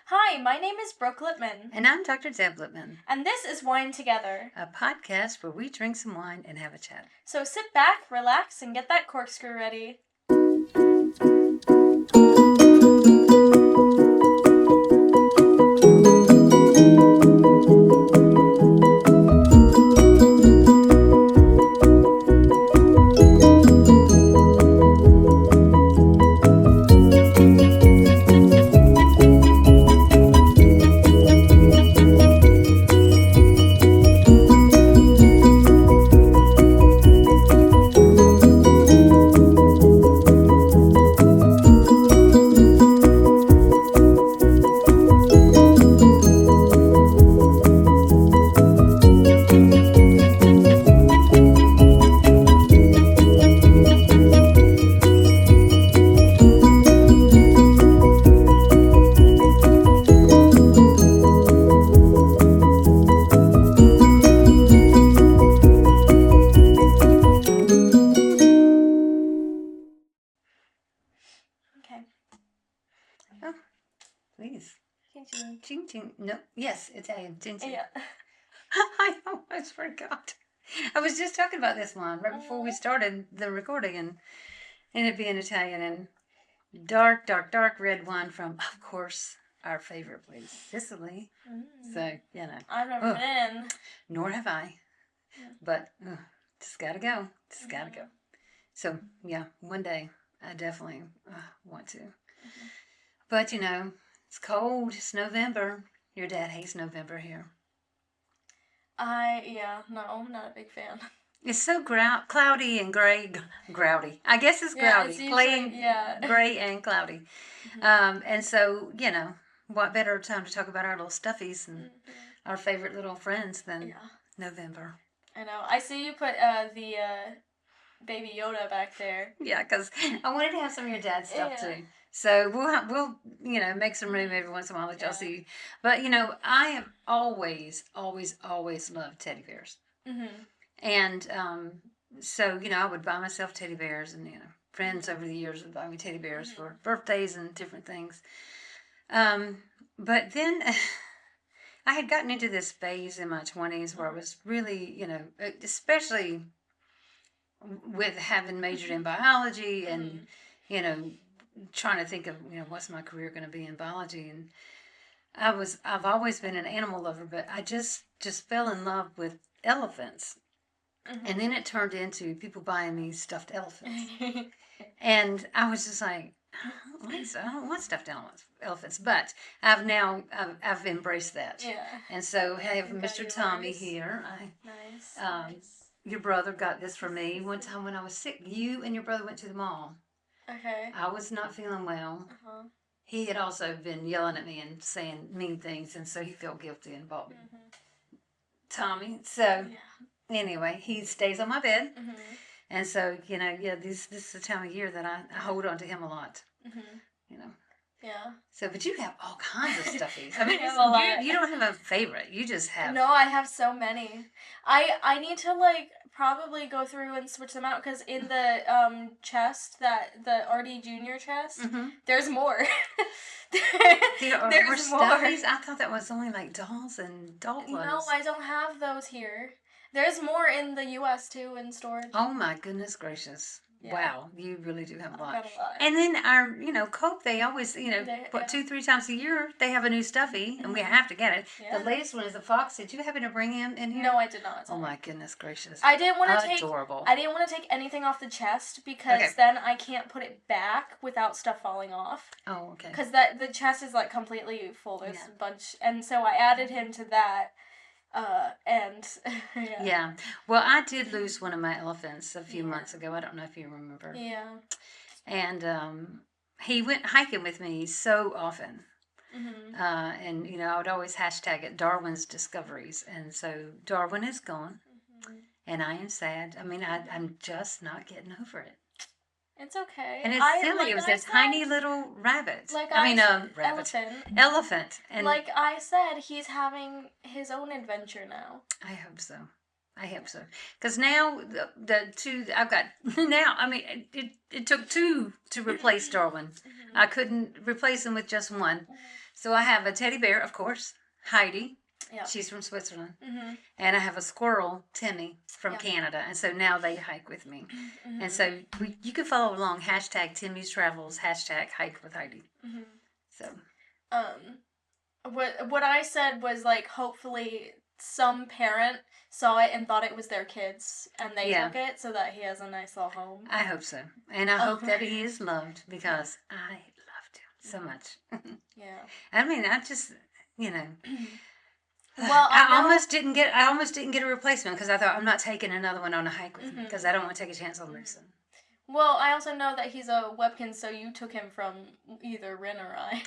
Hi, my name is Brooke Lipman. And I'm Dr. Deb Lipman. And this is Wine Together, a podcast where we drink some wine and have a chat. So sit back, relax, and get that corkscrew ready. Please. Ching ching. Ching. No. Yes, Italian. Ching ching. Yeah. I almost forgot. I was just talking about this one right before we started the recording, and it being Italian and dark red wine from, of course, our favorite place, Sicily. So, I've never been. Nor have I. Yeah. But just gotta go. Just gotta go. So, yeah, one day I definitely want to. But, it's cold. It's November. Your dad hates November here. No, I'm not a big fan. It's so cloudy and gray. Grouty. I guess it's grouty. It's gray and cloudy. And so, what better time to talk about our little stuffies and our favorite little friends than November. I know. I see you put the Baby Yoda back there. Yeah, because I wanted to have some of your dad's stuff too. So we'll make some room every once in a while that y'all see. But I have always loved teddy bears. Mm-hmm. And so I would buy myself teddy bears, and friends over the years would buy me teddy bears for birthdays and different things. But then I had gotten into this phase in my 20s where I was really, especially with having majored in biology and trying to think of what's my career going to be in biology, and I've always been an animal lover, but I just fell in love with elephants. And then it turned into people buying me stuffed elephants. And I was just like, I don't want stuffed elephants, but I've embraced that. Yeah. And so I have Mr. Tommy here. Nice. Your brother got this for me one time when I was sick. You and your brother went to the mall. Okay. I was not feeling well. Uh-huh. He had also been yelling at me and saying mean things, and so he felt guilty and bought me Tommy. So anyway, he stays on my bed, and so this is the time of year that I hold on to him a lot. Yeah. So, but you have all kinds of stuffies. I mean, you don't have a favorite. You just have. No, I have so many. I need to probably go through and switch them out, because in the chest, the RD Junior chest, there's more. There's more stuffies. I thought that was only dolls and doll clothes. No, I don't have those here. There's more in the U.S. too in storage. Oh my goodness gracious. Yeah. Wow, you really do have a lot. And then our, Coke, they always, 2-3 times a year, they have a new stuffy, and we have to get it. Yeah. The latest one is a fox. Did you happen to bring him in here? No, I did not. Oh my goodness gracious. I didn't want to Adorable. I didn't want to take anything off the chest, because then I can't put it back without stuff falling off. Oh, okay. Because the chest is completely full. There's a bunch, and so I added him to that. Yeah. Well, I did lose one of my elephants a few months ago. I don't know if you remember. Yeah. And he went hiking with me so often. Mm-hmm. And I would always hashtag it Darwin's Discoveries. And so Darwin is gone. Mm-hmm. And I am sad. I mean, I'm just not getting over it. It's okay. And it's silly. It was a tiny little rabbit. Elephant. And like I said, he's having his own adventure now. I hope so. Because now the two I've got now. I mean, it took two to replace Darwin. I couldn't replace him with just one. So I have a teddy bear, of course, Heidi. Yeah. She's from Switzerland. Mm-hmm. And I have a squirrel, Timmy, from Yeah. Canada. And so now they hike with me. Mm-hmm. And so you can follow along, hashtag Timmy's Travels, hashtag hike with Heidi. Mm-hmm. So. What I said was, like, hopefully some parent saw it and thought it was their kids, and they took it so that he has a nice little home. I hope so. And I hope that he is loved, because I loved him so much. Yeah. I mean, I just, you know... Well, I almost didn't get a replacement, because I thought, I'm not taking another one on a hike with me, because I don't want to take a chance on losing. Well, I also know that he's a Webkinz, so you took him from either Ren or I.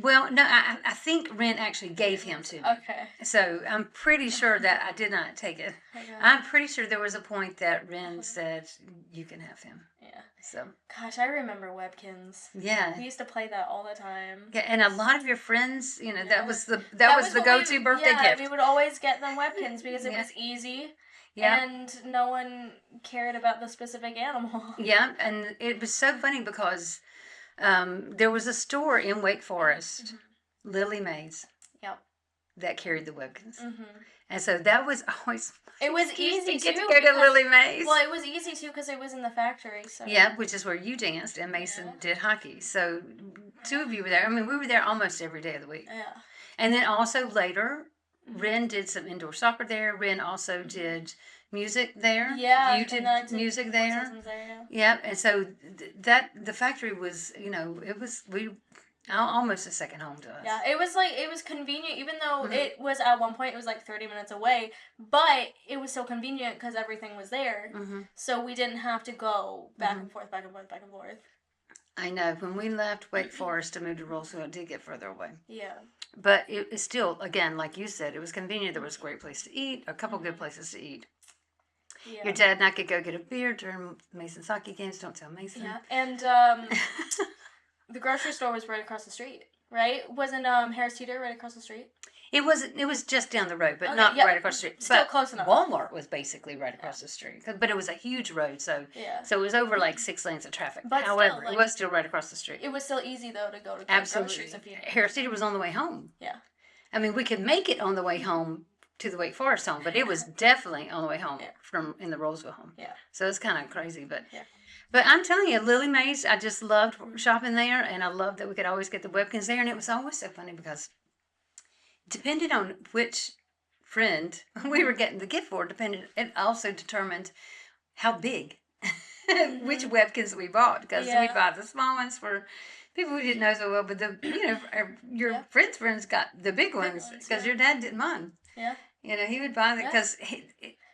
Well, no, I think Ren actually gave him to me. Okay. So I'm pretty sure that I did not take it. Okay. I'm pretty sure there was a point that Ren said, you can have him. Yeah. So. Gosh, I remember Webkinz. Yeah. We used to play that all the time. Yeah, and a lot of your friends, you know, that was the go-to birthday gift. We would always get them Webkinz because it was easy. Yeah. And no one cared about the specific animal. Yeah, and it was so funny because there was a store in Wake Forest, Lily Mays, that carried the Webkinz. Mm-hmm. And so that was always... It was easy, to go to Lily Mays. Well, it was easy, too, because it was in the factory. So. Yeah, which is where you danced, and Mason did hockey. So two of you were there. I mean, we were there almost every day of the week. Yeah. And then also later... Ren did some indoor soccer there. Ren also did music there. Yeah, you did music there. Yeah, and so the factory was, you know, it was almost a second home to us. Yeah, it was convenient, even though it was at one point it was like 30 minutes away, but it was so convenient because everything was there. Mm-hmm. So we didn't have to go back and forth, back and forth, back and forth. I know. When we left Wake Forest to move to Rollsville, it did get further away. Yeah. But it's still, again, like you said, it was convenient. There was a great place to eat, a couple good places to eat. Yeah. Your dad and I could go get a beer during Mason's hockey games. Don't tell Mason. Yeah, and the grocery store was right across the street, right? Wasn't Harris Teeter right across the street? It was just down the road, but not right across the street. Still close enough. Walmart was basically right across the street, but it was a huge road, so it was over like 6 lanes of traffic. But however, it was still right across the street. It was still easy though to go to groceries. Harris Teeter was on the way home. Yeah, I mean we could make it on the way home to the Wake Forest home, but it was definitely on the way home from in the Rollsville home. Yeah, so it's kind of crazy, but But I'm telling you, Lily Mays, I just loved shopping there, and I loved that we could always get the Webkinz there, and it was always so funny because. Depending on which friend we were getting the gift for, it also determined how big, which Webkinz we bought, because we bought the small ones for people who didn't know so well, but your friends' friends got the big ones, because your dad didn't mind. Yeah. You know, he would buy them, because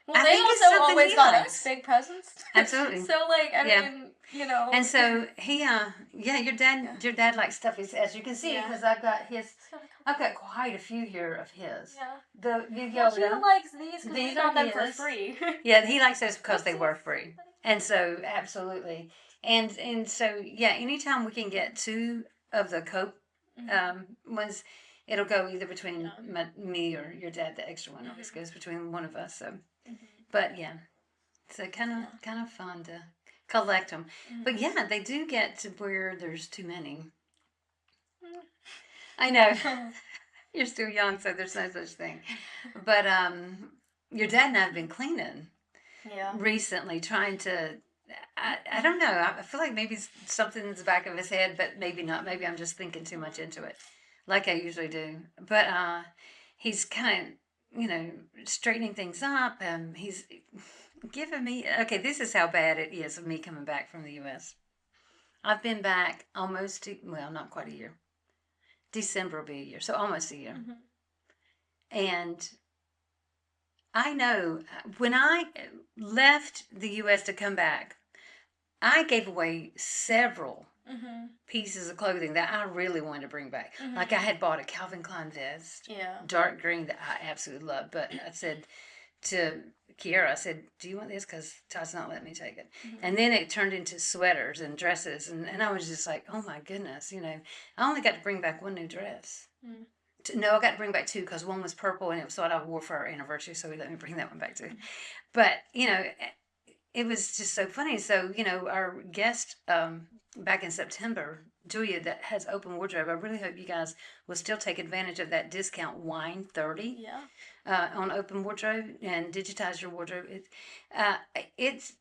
well, they also always got us big presents. Absolutely. So, like, I mean, you know. And so he, your dad likes stuff. As you can see, because I've got quite a few here of his. Yeah. He likes these because we got them for free. Yeah, he likes those because they were free. And so, absolutely. And so, anytime we can get two of the Coke ones, it'll go either between me or your dad. The extra one always goes between one of us. So, but so kind of fun to collect them. But they do get to where there's too many. I know you're still young, so there's no such thing. But your dad and I have been cleaning recently, trying to. I don't know. I feel like maybe something in the back of his head, but maybe not. Maybe I'm just thinking too much into it, like I usually do. But he's kind of, straightening things up. He's giving me... Okay, this is how bad it is of me coming back from the U.S. I've been back almost... not quite a year. December will be a year, so almost a year. Mm-hmm. And I know when I left the U.S. to come back, I gave away several pieces of clothing that I really wanted to bring back. Mm-hmm. Like I had bought a Calvin Klein vest, dark green, that I absolutely loved. But I said to Kiara, I said, do you want this? Because Todd's not letting me take it. Mm-hmm. And then it turned into sweaters and dresses. And I was just like, oh my goodness, I only got to bring back one new dress. Mm-hmm. No, I got to bring back two because one was purple and it was what I wore for our anniversary. So he let me bring that one back too. Mm-hmm. But, it was just so funny. So, our guest back in September, Julia, that has open wardrobe, I really hope you guys will still take advantage of that discount Wine 30 on open wardrobe and digitize your wardrobe. It's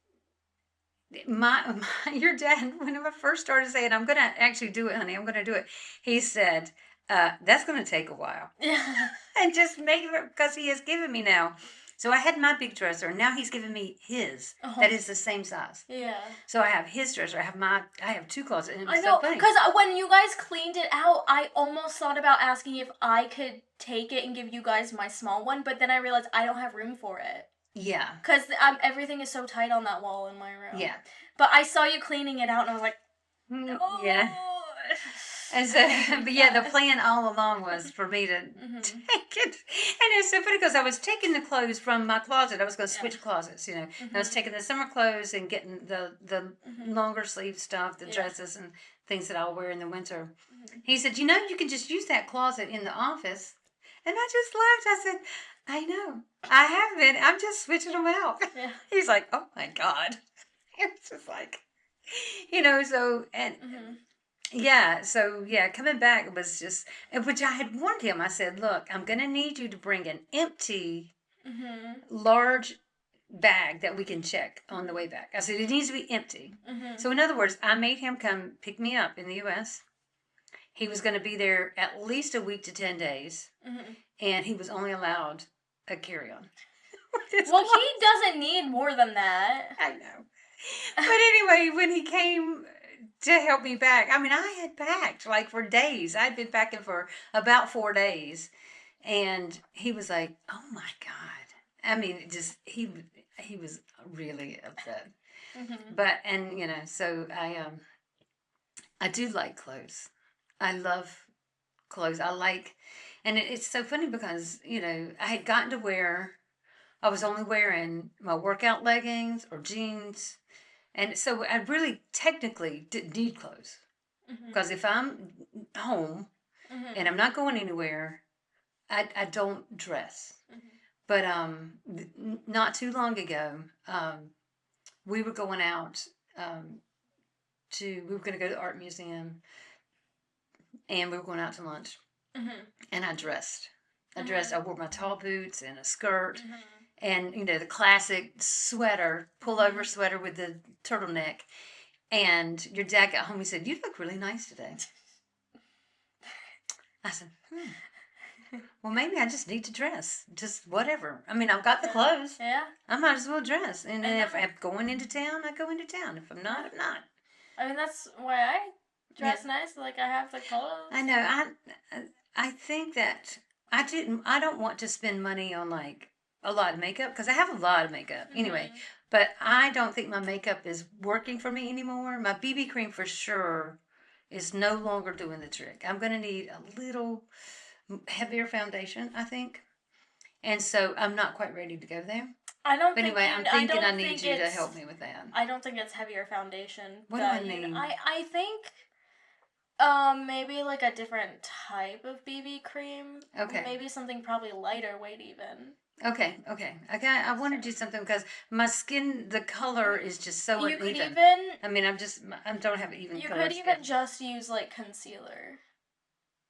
your dad, when I first started saying, I'm going to actually do it, honey, I'm going to do it, he said, that's going to take a while. Yeah. And just make it, because he has given me now. So I had my big dresser, and now he's given me his. That is the same size. Yeah. So I have his dresser. I have 2 closets. And I know, so because when you guys cleaned it out, I almost thought about asking if I could take it and give you guys my small one, but then I realized I don't have room for it. Yeah. Because everything is so tight on that wall in my room. Yeah. But I saw you cleaning it out, and I was like, no. Yeah. And so, but yeah, the plan all along was for me to take it. And it's so funny because I was taking the clothes from my closet. I was going to switch closets, I was taking the summer clothes and getting the longer sleeve stuff, the dresses and things that I'll wear in the winter. He said, you can just use that closet in the office. And I just laughed. I said, I know. I have been. I'm just switching them out. Yeah. He's like, oh my God. It's just like, so, and... Yeah, so coming back was just, which I had warned him. I said, look, I'm going to need you to bring an empty, large bag that we can check on the way back. I said, it needs to be empty. So in other words, I made him come pick me up in the U.S. He was going to be there at least a week to 10 days, and he was only allowed a carry-on. Well, he doesn't need more than that. I know. But anyway, when he came to help me back, I had packed like for days. I'd been packing for about 4 days, and he was like, "Oh my God!" He was really upset. But so I do like clothes. I love clothes. And it's so funny because I had gotten to where I was only wearing my workout leggings or jeans. And so I really technically didn't need clothes. Because if I'm home and I'm not going anywhere, I don't dress. But not too long ago, we were going out we were going to go to the art museum, and we were going out to lunch. And I dressed. I wore my tall boots and a skirt. And, the classic sweater, pullover sweater with the turtleneck. And your dad got home, he said, you look really nice today. I said, well, maybe I just need to dress. Just whatever. I've got the clothes. Yeah. I might as well dress. And then if I'm going into town, I go into town. If I'm not, I'm not. That's why I dress nice. Like, I have the clothes. I know. I think that I don't want to spend money on, like, a lot of makeup, because I have a lot of makeup anyway, but I don't think my makeup is working for me anymore. My BB cream for sure is no longer doing the trick. I'm going to need a little heavier foundation, I think, and so I'm not quite ready to go there. I'm thinking I need you to help me with that. I don't think it's heavier foundation. What do I mean? I think maybe like a different type of BB cream. Okay. Maybe something probably lighter weight even. Okay. I want to do something because my skin, the color is just so uneven. You could even... I don't have even You could even just use, like, concealer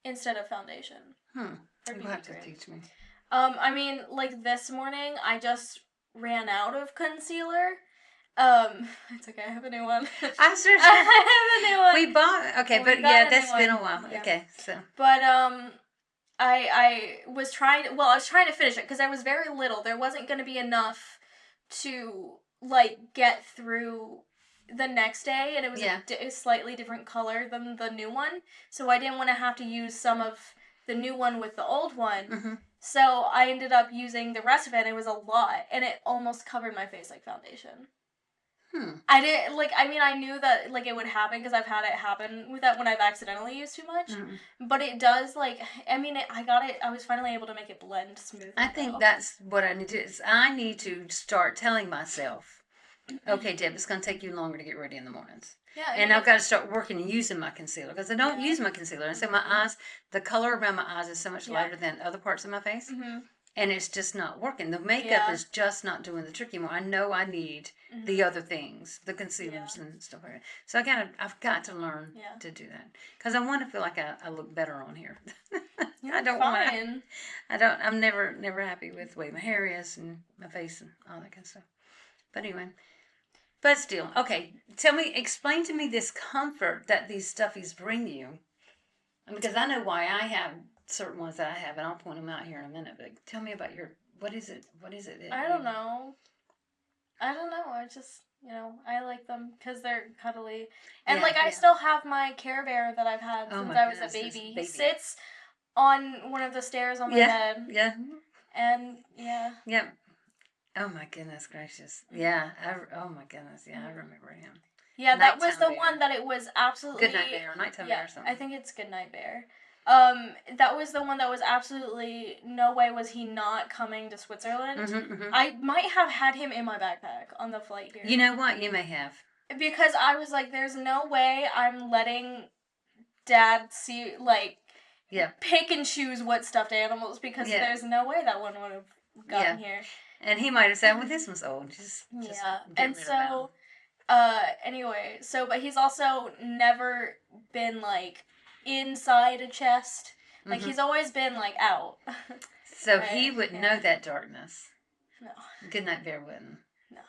instead of foundation. You'll have to teach me. Like, this morning, I just ran out of concealer. It's okay, I have a new one. I'm sure. I have a new one. We bought... Okay, but yeah, that's been a while. Yeah. Okay, so... But, I was trying to finish it because there was very little. There wasn't going to be enough to, like, get through the next day, and it was a slightly different color than the new one, so I didn't want to have to use some of the new one with the old one, so I ended up using the rest of it, and it was a lot, and it almost covered my face like foundation. I didn't, like, I knew that, like, it would happen because I've had it happen with that when I've accidentally used too much. But it does, like, I was finally able to make it blend smoothly. I think that's what I need to do. I need to start telling myself, okay, Deb, it's going to take you longer to get ready in the mornings. Yeah. And I've got to start working and using my concealer because I don't use my concealer. And so my eyes, the color around my eyes is so much lighter than other parts of my face. and it's just not working. The makeup Yeah. is just not doing the trick anymore. I know I need the other things, the concealers and stuff like that. So I've got to learn to do that because I want to feel like I look better on here. I don't want to. I'm never happy with the way my hair is and my face and all that kind of stuff. But anyway, but still, okay. Explain to me this comfort that these stuffies bring you, because I know why I have certain ones that I have, and I'll point them out here in a minute. But tell me about your, what is it? What is it? I don't know. I just, I like them because they're cuddly. And, I still have my Care Bear that I've had since I was a baby. He sits on one of the stairs on my bed. Yeah. And, yeah. Yep. Oh, my goodness gracious. Yeah. Oh, my goodness. Yeah, I remember him. Yeah, that was the one that it was absolutely... Goodnight Bear, Nighttime Bear or something. I think it's Goodnight Bear. That was the one that was absolutely no way was he not coming to Switzerland. I might have had him in my backpack on the flight here. You know what? You may have. Because I was like, there's no way I'm letting Dad see, pick and choose what stuffed animals, because there's no way that one would have gotten here. And he might have said, well, this one's old. Just and so, anyway, but he's also never been, inside a chest. He's always been, out. So he wouldn't know that darkness. No. Goodnight Bear wouldn't. No.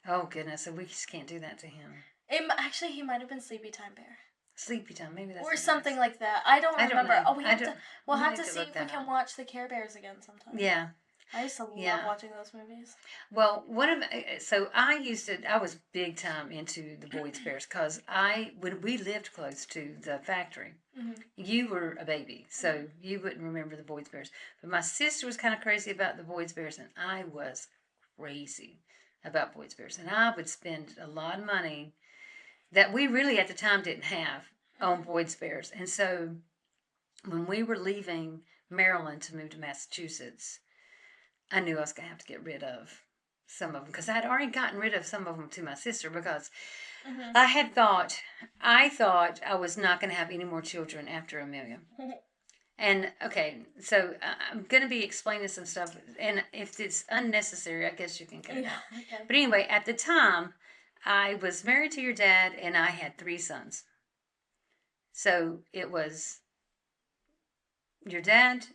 Oh, goodness. So we just can't do that to him. Actually, he might have been Sleepy Time Bear. Sleepy Time, maybe that's... Or something like that. I don't remember. Know. We'll have to see if we can watch the Care Bears again sometime. Yeah. I used to love watching those movies. Well, I was big time into the Boyd's Bears because when we lived close to the factory, you were a baby, so you wouldn't remember the Boyd's Bears. But my sister was kind of crazy about the Boyd's Bears, and I was crazy about Boyd's Bears. And I would spend a lot of money that we really at the time didn't have on Boyd's Bears. And so when we were leaving Maryland to move to Massachusetts, I knew I was going to have to get rid of some of them because I had already gotten rid of some of them to my sister because I thought I was not going to have any more children after Amelia. And, okay, so I'm going to be explaining some stuff, and if it's unnecessary, I guess you can cut it out. Okay. But anyway, at the time, I was married to your dad, and I had 3 sons. So it was your dad,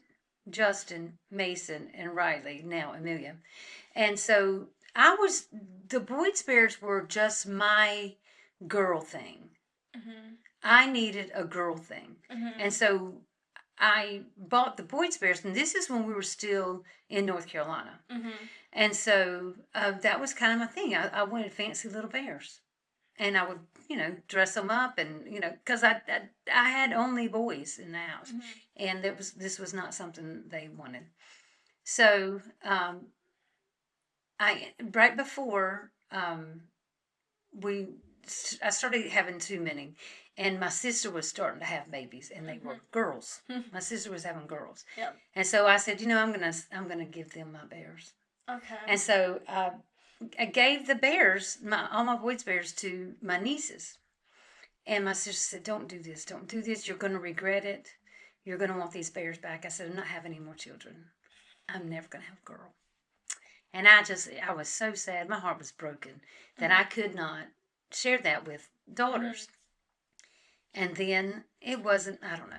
Justin, Mason, and Riley, now Amelia. And so the Boyd's Bears were just my girl thing. I needed a girl thing. And so I bought the Boyd's Bears, and this is when we were still in North Carolina. And so that was kind of my thing. I wanted fancy little bears. And I would, dress them up and, because I had only boys in the house. And this was not something they wanted. So right before I started having too many. And my sister was starting to have babies, and they were girls. My sister was having girls. Yep. And so I said, I'm gonna give them my bears. Okay. And so I gave the bears, all my Boyd's Bears, to my nieces. And my sister said, don't do this. Don't do this. You're going to regret it. You're going to want these bears back. I said, I'm not having any more children. I'm never going to have a girl. And I was so sad. My heart was broken that I could not share that with daughters. And then it wasn't, I don't know,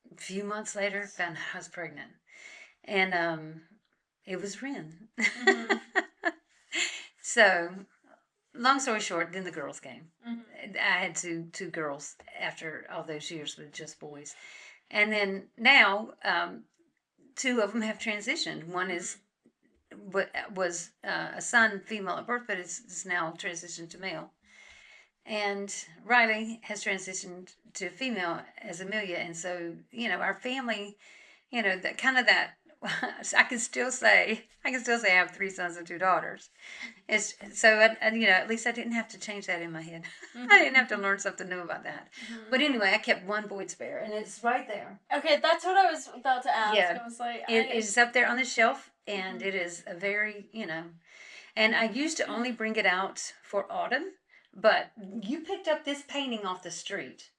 a few months later, found out I was pregnant. And it was Ren. So, long story short, then the girls came. I had two girls after all those years with just boys. And then now, 2 of them have transitioned. One was a son, female at birth, but it's now transitioned to male. And Riley has transitioned to female as Amelia. And so, our family, that I can still say I have 3 sons and 2 daughters. At least I didn't have to change that in my head. I didn't have to learn something new about that. But anyway, I kept one Boyd's Bear, and it's right there. Okay, that's what I was about to ask. Yeah, I was like, it is up there on the shelf, and it is a very, and I used to only bring it out for autumn, but you picked up this painting off the street.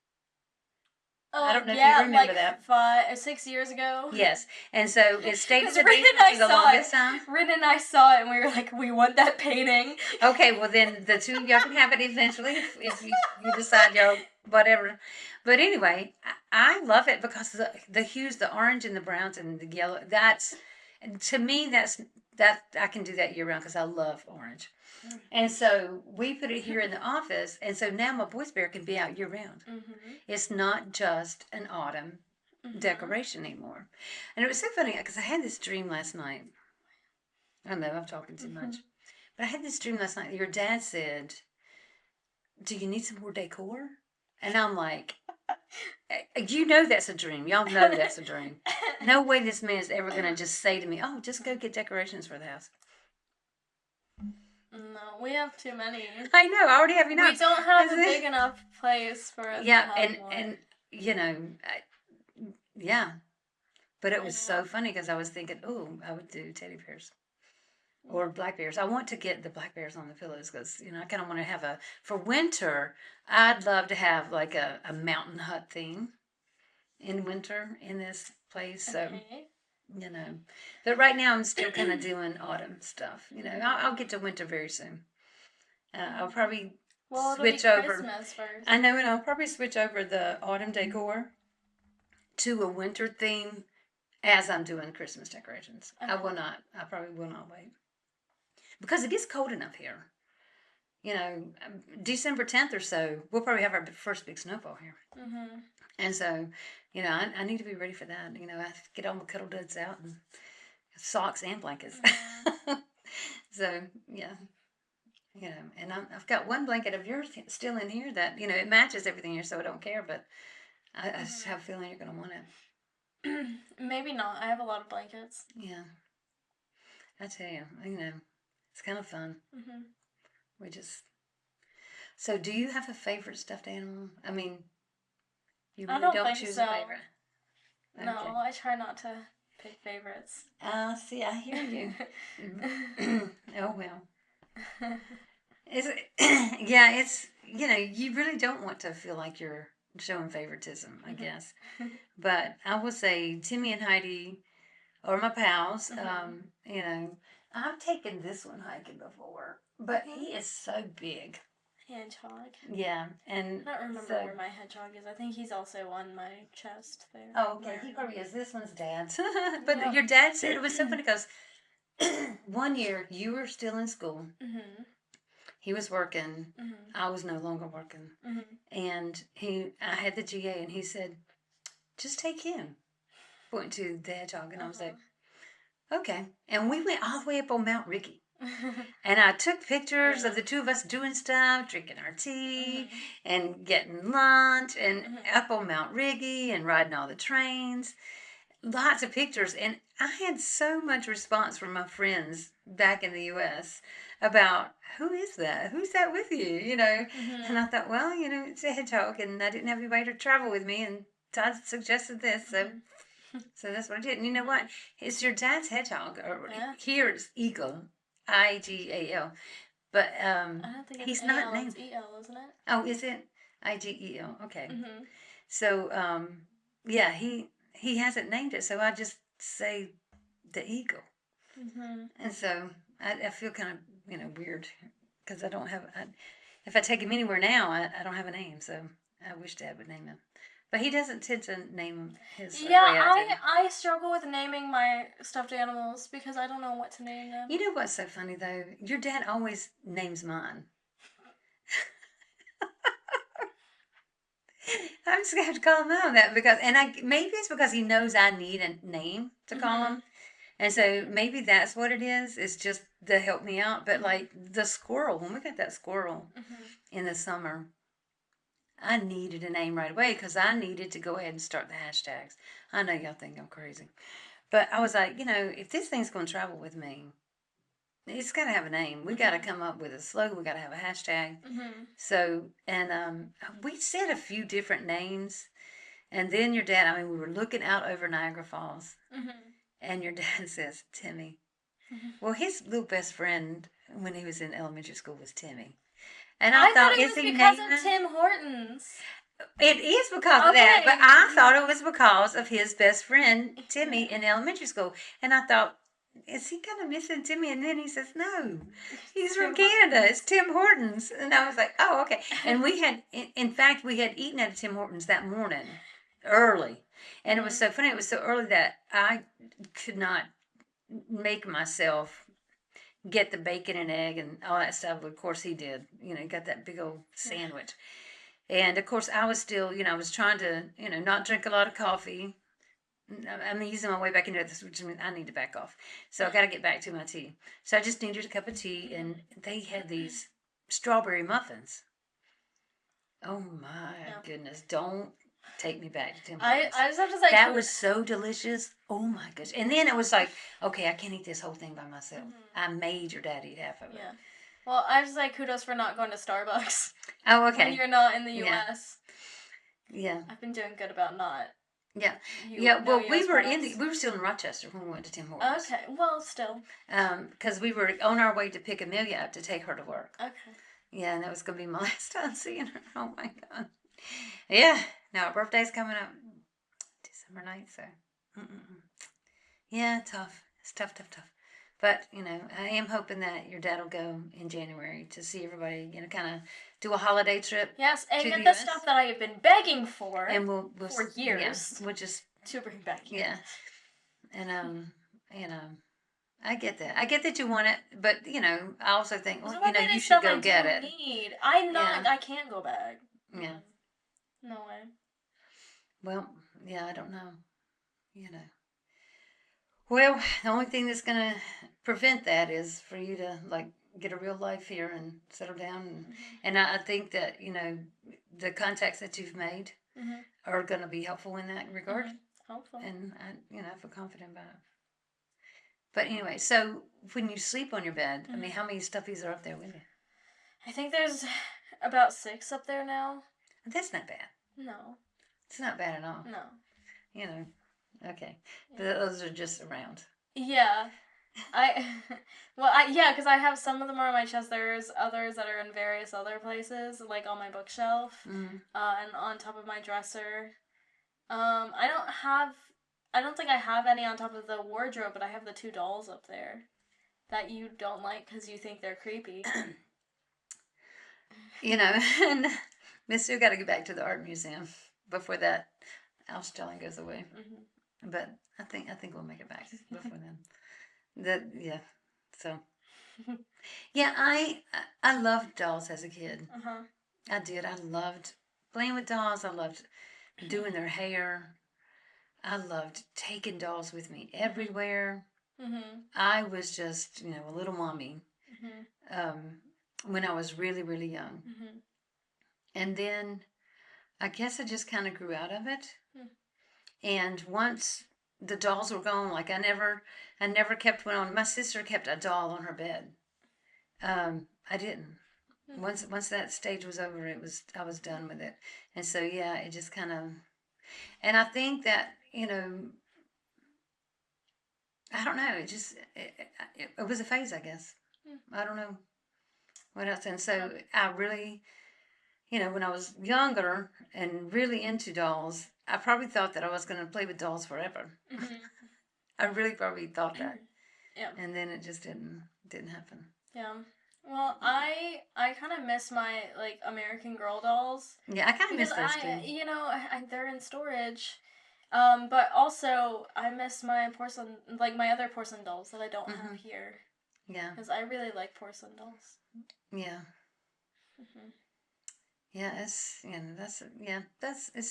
I don't know if you Yeah, remember like that. 6 years ago. Yes. And so it stayed in the Rin basement and I for the saw longest it. time. Rin and I saw it, and we were like, we want that painting. Okay, well then the two of y'all can have it eventually if you decide y'all whatever. But anyway, I love it because the hues, the orange and the browns and the yellow. That's to me that I can do that year round because I love orange. And so we put it here in the office, and so now my boys bear can be out year round. Mm-hmm. It's not just an autumn decoration anymore. And it was so funny because I had this dream last night. I know I'm talking too much. But I had this dream last night. Your dad said, "Do you need some more decor?" And I'm like, "You know that's a dream. Y'all know that's a dream. No way this man is ever gonna just say to me, "Oh, just go get decorations for the house." No, we have too many. I know. I already have enough. We don't have a big enough place for it. Yeah, to have more. and you know, yeah. But it was so funny because I was thinking, oh, I would do teddy bears. Or black bears. I want to get the black bears on the pillows because, I kind of want to have for winter, I'd love to have like a mountain hut theme in winter in this place. So, Okay. But right now I'm still kind of doing autumn stuff. I'll get to winter very soon. I'll probably switch it'll be over. Christmas first. I know, and I'll probably switch over the autumn decor to a winter theme as I'm doing Christmas decorations. Okay. I probably will not wait. Because it gets cold enough here. December 10th or so, we'll probably have our first big snowfall here. Mm-hmm. And so, I need to be ready for that. I have to get all my cuddle duds out and socks and blankets. Mm-hmm. So, yeah. And I've got one blanket of yours still in here that, it matches everything here, so I don't care, but I just have a feeling you're going to want it. Maybe not. I have a lot of blankets. Yeah. I tell you, it's kind of fun. Mm-hmm. So do you have a favorite stuffed animal? I mean, you really don't choose a favorite. Okay. No, I try not to pick favorites. See, I hear you. Oh, well. It's, you really don't want to feel like you're showing favoritism, I guess. But I will say Timmy and Heidi are my pals. I've taken this one hiking before, but he is so big. Hedgehog. Yeah, and I don't remember where my hedgehog is. I think he's also on my chest there. Oh, okay. He probably is. This one's dad's. But your dad said it was so funny because one year you were still in school. Mm-hmm. He was working. Mm-hmm. I was no longer working. Mm-hmm. And I had the GA, and he said, "Just take him." Pointing to the hedgehog, and I was like, "Okay." And we went all the way up on Mount Ricky. And I took pictures of the two of us doing stuff, drinking our tea, and getting lunch, and up on Mount Riggy, and riding all the trains. Lots of pictures. And I had so much response from my friends back in the U.S. about, who is that? Who's that with you? And I thought, well, it's a hedgehog, and I didn't have anybody to travel with me, and Todd suggested this, so that's what I did. And you know what? It's your dad's hedgehog. Here it's eagle. IGAL, but I don't think he's it's not named. It's EL, isn't it? Oh, is it IGEL? Okay. Mm-hmm. So yeah, he hasn't named it, so I just say the eagle. Mm-hmm. And so I feel kind of weird because I don't have. If I take him anywhere now, I don't have a name, so I wish Dad would name him. But he doesn't tend to name his. Yeah, I struggle with naming my stuffed animals because I don't know what to name them. You know what's so funny though? Your dad always names mine. I'm just gonna have to call him out on that maybe it's because he knows I need a name to call him, and so maybe that's what it is. It's just to help me out. But like the squirrel, when we got that squirrel in the summer. I needed a name right away because I needed to go ahead and start the hashtags. I know y'all think I'm crazy. But I was like, if this thing's going to travel with me, it's got to have a name. We got to come up with a slogan. We got to have a hashtag. Mm-hmm. So, and we said a few different names. And then your dad, we were looking out over Niagara Falls. Mm-hmm. And your dad says, Timmy. Mm-hmm. Well, his little best friend when he was in elementary school was Timmy. And I thought it was because of Tim Hortons. It is because of that, but I thought it was because of his best friend, Timmy, in elementary school. And I thought, is he kind of missing Timmy? And then he says, no, he's from Canada. It's Tim Hortons. And I was like, oh, okay. And we had, in fact, we had eaten at Tim Hortons that morning, early. And it was so funny. It was so early that I could not make myself get the bacon and egg and all that stuff. Of course, he did. You know, he got that big old sandwich. And of course, I was still, I was trying to, not drink a lot of coffee. I'm easing my way back into this, which means I need to back off. So I got to get back to my tea. So I just needed a cup of tea, and they had these strawberry muffins. Oh my goodness! Don't take me back to Tim Hortons. I just have to say that was so delicious. Oh my goodness! And then it was like, okay, I can't eat this whole thing by myself. I made your dad eat half of it. Yeah. Well, I just like kudos for not going to Starbucks. Oh, okay. When you're not in the U.S. Yeah. I've been doing good about not. Yeah. Well, we were still in Rochester when we went to Tim Hortons. Okay. Well, still. Because we were on our way to pick Amelia up to take her to work. Okay. Yeah, and that was going to be my last time seeing her. Oh my God. Yeah. Now our birthday's coming up December 9th, so. Yeah, tough. It's tough. But, I am hoping that your dad will go in January to see everybody, kind of do a holiday trip. Yes, and get the stuff that I have been begging for and we'll for years. Yeah, we'll just to bring back here. Yeah. And, I get that. I get that you want it, but, I also think, well, you should go get it. I can't go back. Yeah. No way. Well, yeah, I don't know. Well, the only thing that's going to prevent that is for you to, get a real life here and settle down. And I think that, the contacts that you've made are going to be helpful in that regard. Hopefully. And, I feel confident about it. But anyway, so when you sleep on your bed, I mean, how many stuffies are up there with you? I think there's about 6 up there now. That's not bad. No. It's not bad at all. No. Okay. But those are just around. Yeah. because I have some of them are on my chest. There's others that are in various other places, like on my bookshelf, and on top of my dresser. I don't think I have any on top of the wardrobe, but I have the 2 dolls up there that you don't like because you think they're creepy. And Miss Sue got to get back to the art museum before that Ausstelling goes away. But I think we'll make it back before then. So. Yeah, I loved dolls as a kid. I did. I loved playing with dolls. I loved doing their hair. I loved taking dolls with me everywhere. I was just, a little mommy when I was really, really young. And then I guess I just kind of grew out of it. And once the dolls were gone, I never kept one on. My sister kept a doll on her bed. I didn't. Once that stage was over, I was done with it. And so yeah, it just kind of. And I think that I don't know. It was a phase, I guess. I don't know what else. And so I really, when I was younger and really into dolls, I probably thought that I was going to play with dolls forever. I really probably thought that. Yeah. And then it just didn't happen. Yeah. Well, I kind of miss my American Girl dolls. Yeah, I kind of miss those too. They're in storage. But also I miss my porcelain, my other porcelain dolls that I don't have here. Yeah. Because I really like porcelain dolls. Yeah. Yeah, it's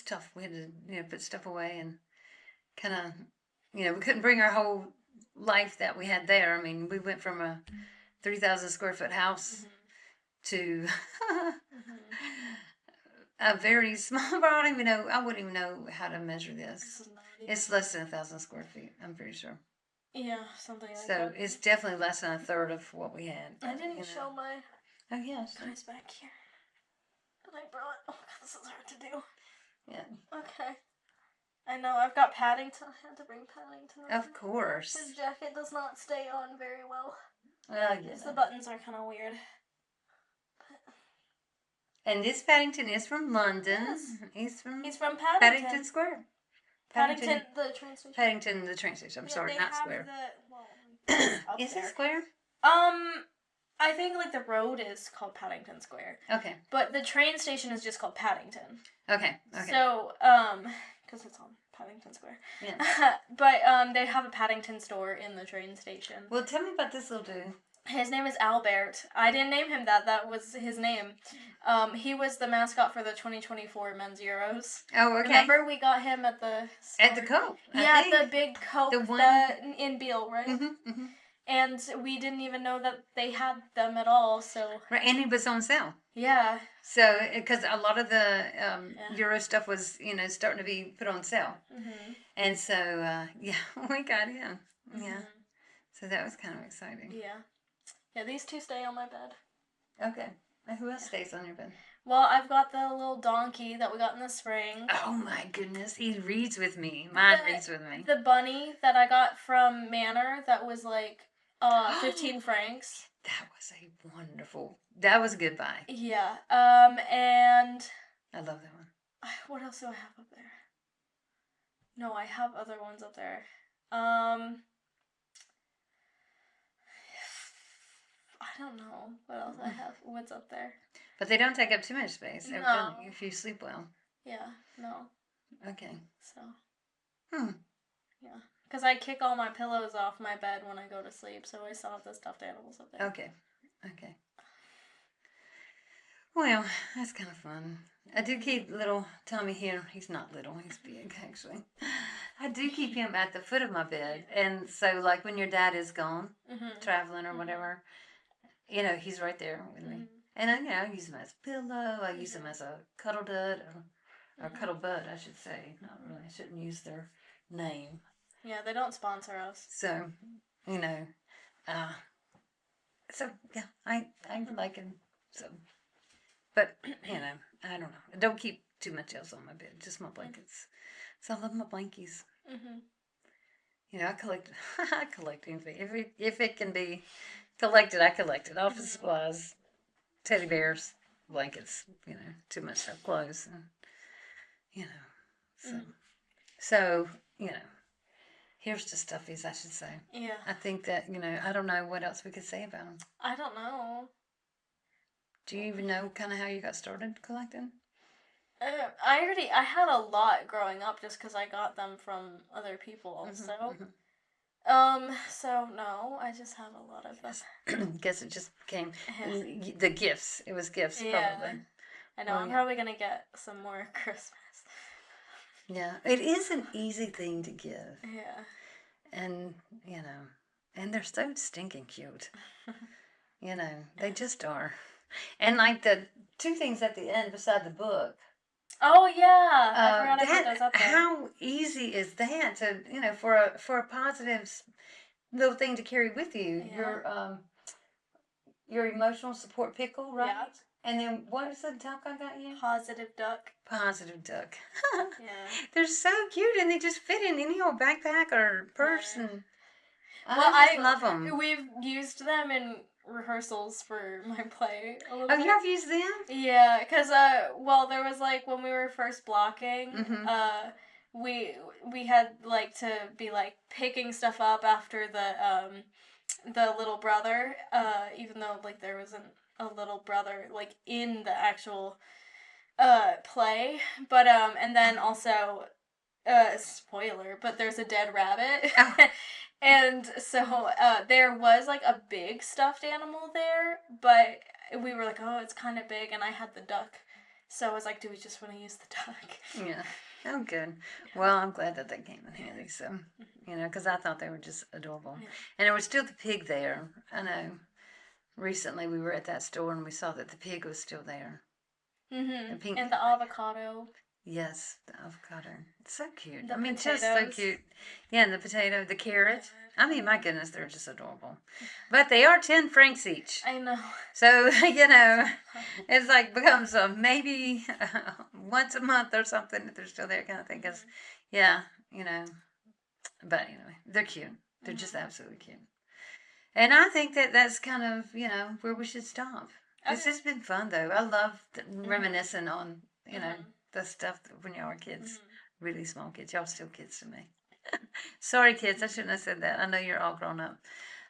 tough. We had to put stuff away and kind of we couldn't bring our whole life that we had there. I mean, we went from a 3,000 square foot house to a very small. I wouldn't even know how to measure this. It's less than 1,000 square feet. I'm pretty sure. Yeah, something like that. So it's definitely less than a third of what we had. I didn't show my. Oh yes. Guys back here. And I brought. Oh God, this is hard to do. Yeah. Okay. I know. I've got Paddington. I had to bring Paddington. Of course. His jacket does not stay on very well. Well, yeah. The buttons are kind of weird. And this Paddington is from London. Yes. He's from Paddington. Paddington Square. Paddington, the train station. Paddington, the train station. I'm sorry, not Square. Is it Square? I think like the road is called Paddington Square. Okay. But the train station is just called Paddington. Okay. So, because it's on Paddington Square. Yeah. But they have a Paddington store in the train station. Well, tell me about this little dude. His name is Albert. I didn't name him that. That was his name. He was the mascot for the 2024 Men's Euros. Oh, okay. Remember we got him at the store? At the Coke. Yeah, the big Coke. The one in Beale, right? Mm-hmm, mm-hmm. And we didn't even know that they had them at all, so... Right, and it was on sale. Yeah. So, because a lot of the Euro stuff was, starting to be put on sale. Mm-hmm. And so, yeah, we got him. Mm-hmm. Yeah. So that was kind of exciting. Yeah. Yeah, these two stay on my bed. Okay. And who else stays on your bed? Well, I've got the little donkey that we got in the spring. Oh my goodness, he reads with me. Mine reads with me. The bunny that I got from Manor that was like 15 francs. That was a good buy. Yeah. And I love that one. What else do I have up there? No, I have other ones up there. I don't know what else I have. What's up there? But they don't take up too much space. No. If you sleep well. Yeah. No. Okay. So. Yeah. Because I kick all my pillows off my bed when I go to sleep, so I still have the stuffed animals up there. Okay. Well, that's kind of fun. I do keep little Tommy here. He's not little. He's big, actually. I do keep him at the foot of my bed. And so, like, when your dad is gone, traveling or whatever, he's right there with me. And I use him as a pillow. I use him as a cuddle dud, or cuddle bud, I should say. Not really. I shouldn't use their name. Yeah, they don't sponsor us. So, so yeah, I like him. So, but I don't know. I don't keep too much else on my bed. Just my blankets. So I love my blankies. I collect. I collect anything. If it can be collected, I collect it. Office supplies, teddy bears, blankets. Too much stuff, clothes, and So here's the stuffies, I should say. Yeah. I think that, I don't know what else we could say about them. I don't know. Do you even know kind of how you got started collecting? I had a lot growing up just because I got them from other people also. So no, I just have a lot of them. Guess it just became the gifts. It was gifts, probably. I know, I'm probably going to get some more Christmas. Yeah, it is an easy thing to give. Yeah. And, and they're so stinking cute. They just are. And like the two things at the end beside the book. Oh, yeah. I forgot I put those up there. How easy is that to, for a positive little thing to carry with you? Yeah. Your emotional support pickle, right? Yeah. And then what was the duck I got you? Positive duck. Positive duck. Yeah. They're so cute, and they just fit in any old backpack or purse. Yeah. And I love them. We've used them in rehearsals for my play a little bit. bit. You have used them? Yeah, because there was like when we were first blocking, we had like to be like picking stuff up after the little brother, even though like there wasn't a little brother like in the actual play, but and then also spoiler, but there's a dead rabbit. Oh. And so there was like a big stuffed animal there, but we were like, oh, it's kind of big, and I had the duck, so I was like, do we just want to use the duck? Yeah. Oh, good. Well, I'm glad that they came in handy, so because I thought they were just adorable. Yeah. And there was still the pig there. I know. Recently, we were at that store and we saw that the pig was still there. The pink and the avocado. Yes, the avocado. It's so cute. Potatoes. Just so cute. Yeah, and the potato, the carrot. My goodness, they're just adorable. But they are 10 francs each. I know. So, it's like becomes maybe once a month or something if they're still there kind of thing. Because, but anyway, they're cute. They're just absolutely cute. And I think that that's kind of, where we should stop. This has been fun, though. I love reminiscing on, the stuff when y'all were kids, really small kids. Y'all still kids to me. Sorry, kids. I shouldn't have said that. I know you're all grown up.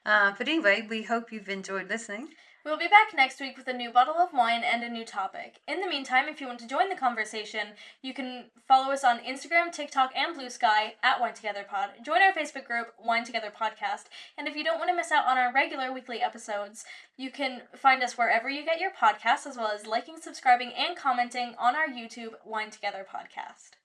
But anyway, we hope you've enjoyed listening. We'll be back next week with a new bottle of wine and a new topic. In the meantime, if you want to join the conversation, you can follow us on Instagram, TikTok, and Blue Sky at Wine Together Pod. Join our Facebook group, Wine Together Podcast. And if you don't want to miss out on our regular weekly episodes, you can find us wherever you get your podcasts, as well as liking, subscribing, and commenting on our YouTube Wine Together Podcast.